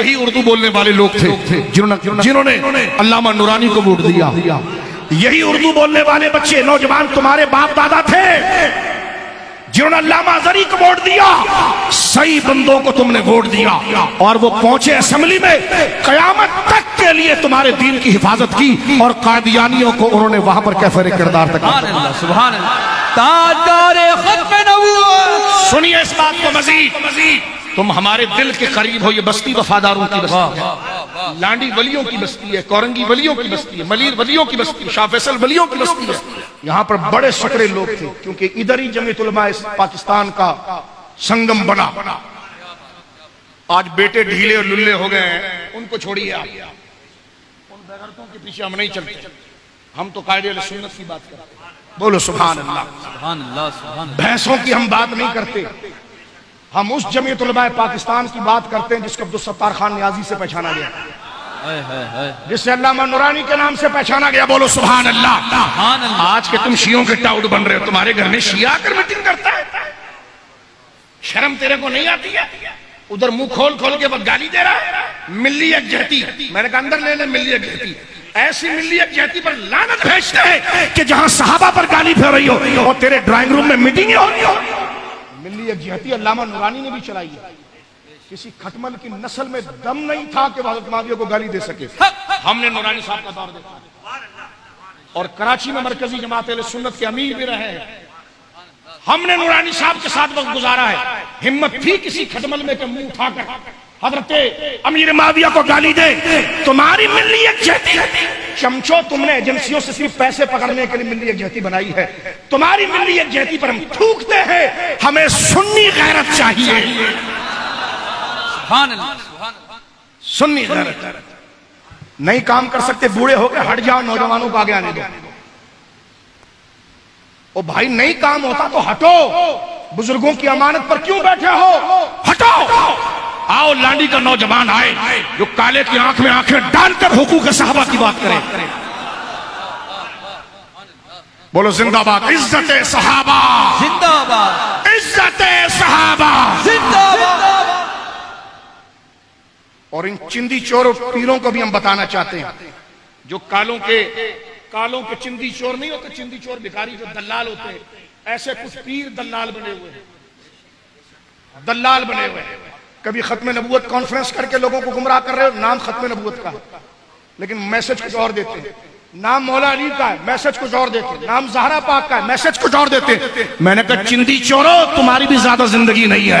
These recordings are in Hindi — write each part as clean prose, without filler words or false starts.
यही उर्दू बोलने वाले लोग थे जिन्होंने अल्लामा नूरानी को वोट दिया। यही उर्दू बोलने वाले बच्चे नौजवान तुम्हारे बाप दादा थे जिन्होंने अल्लामा अज़हरी को वोट दिया। सही बंदों को तुमने वोट दिया और वो पहुंचे असेंबली में, कयामत तक के लिए तुम्हारे दीन की हिफाजत की और कादियानियों को उन्होंने वहां पर कैफरे किरदार तक। सुभान अल्लाह, ताजदारे खत्म नबूवत। सुनिए इस बात को मजीद, तुम हमारे दिल के करीब हो। ये बस्ती वफादारों की बस्ती है, लांडी वलियों की बस्ती है, कोरंगी वलियों की बस्ती है, मलीर वलियों की बस्ती है, शाह फैसल वलियों की बस्ती है। यहाँ पर बड़े शकरे लोग थे क्योंकि इधर ही जमीयत उलमा पाकिस्तान का संगम बना। आज बेटे ढीले और लुल्ले हो गए हैं, उनको छोड़िए आप, उन बेगरतों के पीछे हम नहीं चलते। हम तो कायदे अहले सुन्नत की बात करते हैं। बोलो सुभान अल्लाह। सुभान अल्लाह, सुभान अल्लाह। भैंसों की हम बात नहीं करते, हम उस जमीयत उलमा पाकिस्तान की बात करते हैं जिसको अब्दुल सत्तार खान नियाजी से पहचाना गया, जिससे अल्लामा नूरानी के नाम से पहचाना गया। बोलो सुभान अल्लाह। आज के तुम शियों के टाउट बन रहे हो, तुम्हारे घर में शिया आकर मीटिंग करता है, शर्म तेरे को नहीं आती है? उधर मुंह खोल खोल के गाली दे रहा है। मिल्ली यकजहती, मैंने कहा अंदर ले ले मिल्ली यकजहती। ऐसी मिल्ली यकजहती पर लानत भेजते हैं कि जहां सहाबा पर गाली फेर रही हो और तेरे ड्राइंग रूम में मीटिंग हो रही हो। मिल्ली यकजहती अल्लामा नूरानी ने भी चलाई है। किसी खटमल की नस्ल में दम नहीं था कि हज़रत माविया को गाली दे सके। हमने नूरानी साहब का दौर देखा और कराची में मरकजी जमात अहले सुन्नत के अमीर भी रहे हैं। हमने नूरानी साहब के साथ वक्त गुजारा है। हिम्मत थी किसी खटमल में के मुंह उठाकर हजरत अमीर माविया को गाली दे। तुम्हारी मिल्ली यकजहती चमचो, तुमने एजेंसियों से सिर्फ पैसे पकड़ने के लिए मिल्ली यकजहती बनाई है। तुम्हारी मिल्ली यकजहती पर हम थूकते हैं। हमें सुन्नी गैरत चाहिए, सुन्नी गैरत। नहीं काम कर सकते, बूढ़े हो गए, हट जाओ, नौजवानों को आगे आने दो। ओ भाई नहीं काम होता तो हटो, बुजुर्गों की अमानत पर क्यों बैठे हो? हटो। आओ लांडी का नौजवान आए जो काले की आंख में आंखें डालकर हुकूक सहाबा की बात करे। बोलो जिंदाबाद, इज्जत सहाबा जिंदाबाद, इज्जत सहाबा जिंदाबाद। और इन चिंदी चोर और पीरों को भी हम बताना चाहते हैं जो कालों के चिंदी चोर नहीं होते, चिंदी चोर भिखारी जो दलाल होते हैं, ऐसे कुछ पीर दलाल बने हुए हैं, दलाल बने हुए हैं। कभी खत्म नबूवत कॉन्फ्रेंस करके लोगों को गुमराह कर रहे हो, नाम खत्म नबूवत का लेकिन मैसेज कुछ और देते हैं। नाम मौला अली का है, मैसेज कुछ और देते हैं। नाम ज़हरा पाक का है, मैसेज कुछ और देते हैं। मैंने कहा चिंदी चोरो, तुम्हारी भी ज्यादा जिंदगी नहीं है।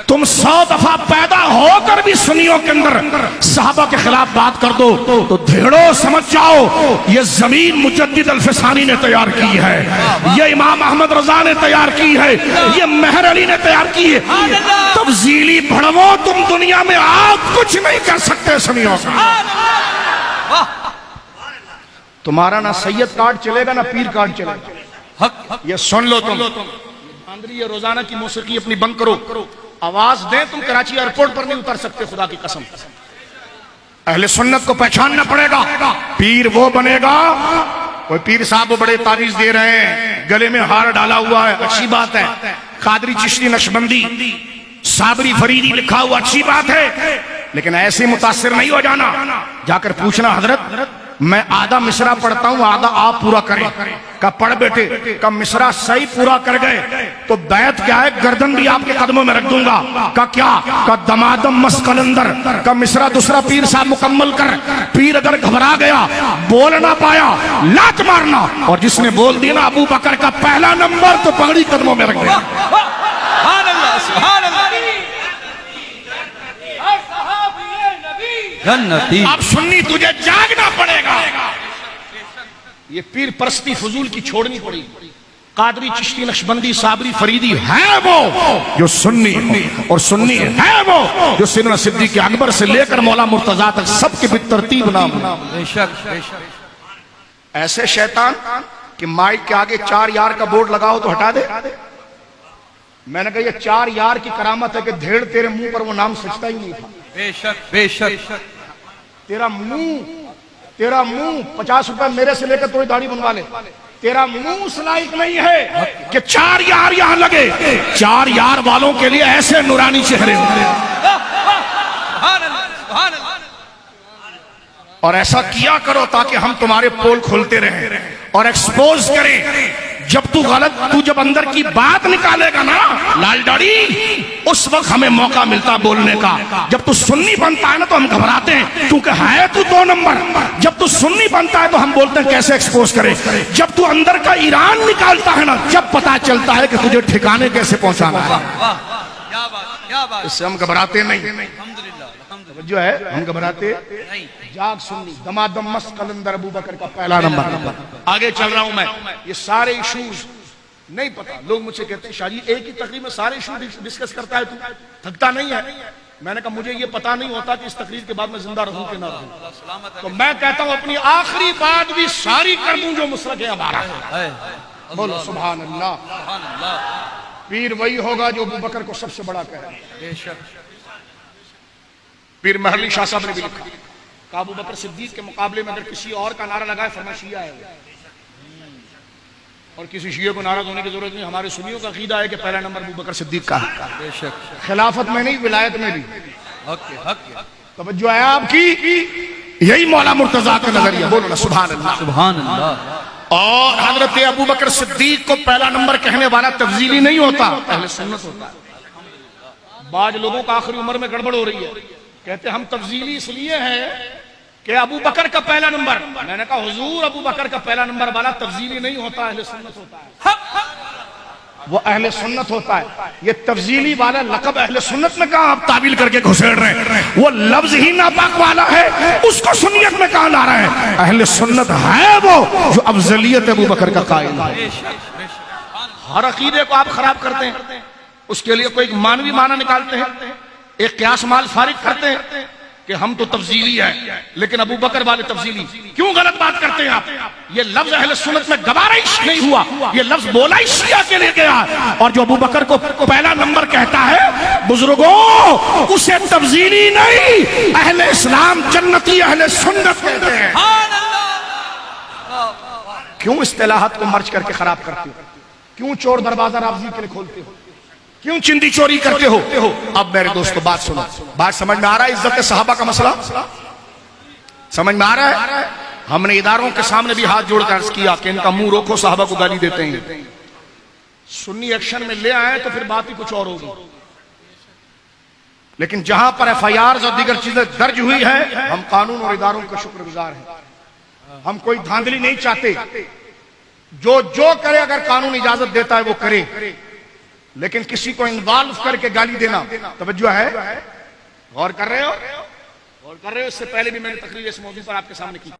तुम 100 दफा पैदा होकर भी सुन्नियों के अंदर सहाबा के खिलाफ बात कर दो तो धेड़ो समझ जाओ ये जमीन मुजद्दिद अल-फिसानी ने तैयार की है, ये इमाम अहमद रजा ने तैयार की है, ये मेहर अली ने तैयार की है। तब्जीली भड़वो, तुम दुनिया में आप कुछ नहीं कर सकते सुन्नियों से। तुम्हारा ना सैयद कार्ड चलेगा ना पीर कार्ड चलेगा। ये सुन लो तुम, ये रोजाना की मौसीकी अपनी बंद करो, आवाज दें, तुम कराची एयरपोर्ट पर नहीं उतर सकते, खुदा की कसम। अहले सुन्नत को पहचानना पड़ेगा। पीर वो बनेगा, कोई पीर साहब वो बड़े तारीज दे रहे हैं, गले में हार डाला हुआ है, अच्छी बात है। कादरी, चिश्ती, नक्शबंदी, साबरी, फरीदी लिखा हुआ, अच्छी बात है, लेकिन ऐसे मुतासिर नहीं हो जाना। जाकर पूछना हजरत मैं आधा मिसरा पढ़ता हूँ, आधा आप पूरा करें। का पढ़ बेटे, का मिसरा सही पूरा कर गए तो बैत क्या है, गर्दन भी आपके कदमों में रख दूंगा। का क्या, का दमादम मस्कलंदर का मिसरा दूसरा पीर साहब मुकम्मल कर। पीर अगर घबरा गया, बोल ना पाया, लात मारना, और जिसने बोल दिया ना अबू बकर का पहला नंबर, तो पगड़ी कदमों में रख देना। अब सुन्नी तुझे जागना पड़ेगा। ये पीर परस्ती फजूल की छोड़नी पड़ेगी। कादरी, चिश्ती, नक्शबंदी, साबरी, फरीदी है वो जो सुन्नी है, और सुन्नी है वो जो सिद्दीक़ सिद्दीक़ अकबर से लेकर मौला मुर्तजा तक सबके बितरतीब नाम। ऐसे शैतान कि माइक के आगे 4 यार का बोर्ड लगाओ तो हटा दे। मैंने कहा ये 4 यार की करामत है कि धेड़ तेरे मुंह पर वो नाम सचता ही नहीं था। बेशक बेशक। तेरा मुंह 50 रुपए मेरे से लेकर थोड़ी दाढ़ी बनवा ले, तेरा मुंह उस लायक नहीं है कि 4 यार यहां लगे। 4 यार वालों के लिए ऐसे नूरानी चेहरे होंगे। और ऐसा किया करो ताकि हम तुम्हारे पोल खोलते रहें और एक्सपोज करें। जब तू जब अंदर की बात निकालेगा ना लाल दाढ़ी, उस वक्त हमें मौका मिलता बोलने का। जब तू सुन्नी बनता है ना तो हम घबराते हैं, क्योंकि है तू 2 नंबर। जब तू सुन्नी बनता है तो हम बोलते हैं कैसे एक्सपोज करें। जब तू अंदर का ईरान निकालता है ना, जब पता चलता है कि तुझे ठिकाने कैसे पहुंचाना है। क्या बात, क्या बात। इससे हम घबराते नहीं, अल्हम्दुलिल्लाह, अल्हम्दुलिल्लाह। जो है हम घबराते नहीं। जाग सुन्नी दमादम मस्त कलंदर अबू बकर का पहला नंबर। आगे चल रहा हूं मैं। ये सारे इशूज नहीं पता, लोग मुझसे कहते हैं शाह जी एक ही तकरीर में सारे इशू डिस्कस करता है, तू थकता नहीं है। मैंने कहा मुझे ये पता नहीं होता कि इस तकरीर के बाद मैं जिंदा रहूं कि ना रहूं। तो मैं कहता हूं अपनी आखिरी बात भी सारी कर दूं जो मुसलक है हमारा। बोलो सुभान अल्लाह। सुभान अल्लाह। पीर वही होगा जो अबू बकर को सबसे बड़ा कहे। बेशक। पीर महली शाह साहब ने भी लिखा कि अबू बकर सिद्दीक के मुकाबले में अगर किसी और का नारा लगाए फरमा शिया है वो। और किसी शिये को नाराज होने की जरूरत नहीं। हमारे सुन्नियों का अकीदा है कि पहला नंबर अबू बकर सिद्दीक का है। बेशक। खिलाफत में नहीं, विलायत में भी। हक है, हक है। तवज्जो है आपकी, यही मौला मुर्तजा का नजरिया। बोलो ना सुभान अल्लाह। सुभान अल्लाह। और हजरत अबू बकर सिद्दीक को पहला नंबर कहने वाला तफजीली नहीं होता, अहले सुन्नत होता है। बाज लोगों का आखिरी उम्र में गड़बड़ हो रही है, कहते हम तफजीली इसलिए है कि अबू बकर का पहला नंबर। मैंने कहा हुजूर अबू बकर का पहला नंबर वाला तफजीली नहीं होता, अहले सुन्नत होता है। वो अहले सुन्नत होता है। ये तफजीली वाला लक़ब अहले सुन्नत में कहा आप ताबील करके घुसेड़ रहे हैं। वो लफ्ज ही नापाक वाला है, उसको सुन्नियत में कहा ला रहे हैं। अहले सुन्नत है वो जो अफजलियत अबू बकर का कायल है। हर अकीदे को आप खराब करते हैं, उसके लिए कोई मानवी माना निकालते हैं, एक क्यास माल फारिग करते हैं कि हम तो तफजीली है, लेकिन अबू बकर वाले तफजीली। क्यों गलत बात करते हैं आप? ये लफ्ज अहले सुन्नत में गवारा ही नहीं हुआ, ये लफ्ज बोला ही शिया के लिए गया। और जो अबू बकर को पहला नंबर कहता है बुजुर्गों, उसे तफजीली नहीं अहले इस्लाम जन्नती अहले सुन्नत कहते हैं। क्यों इस्तिलाहात को मर्ज करके खराब करते हो? क्यों चोर दरवाजा रावजी के लिए खोलते हो? क्यों चिंदी चोरी करते हो? अब मेरे दोस्तों बात सुनो, बात समझ में आ रहा है? इज्जत सहाबा का मसला समझ में आ रहा है? हमने इदारों के सामने भी हाथ जोड़कर अर्ज किया कि इनका मुंह रोको, सहाबा को गाली देते हैं। सुन्नी एक्शन में ले आए तो फिर बात ही कुछ और होगी। लेकिन जहां पर FIR और दीगर चीजें दर्ज हुई है, हम कानून और इदारों का शुक्रगुजार हैं। हम कोई धांधली नहीं चाहते। जो करे, अगर कानून इजाजत देता है वो करे, लेकिन किसी को इन्वॉल्व करके गाली देना, तवज्जो है? गौर कर रहे हो? गौर कर रहे हो? इससे पहले भी मैंने तकरीर इस मौजूद पर आपके सामने की।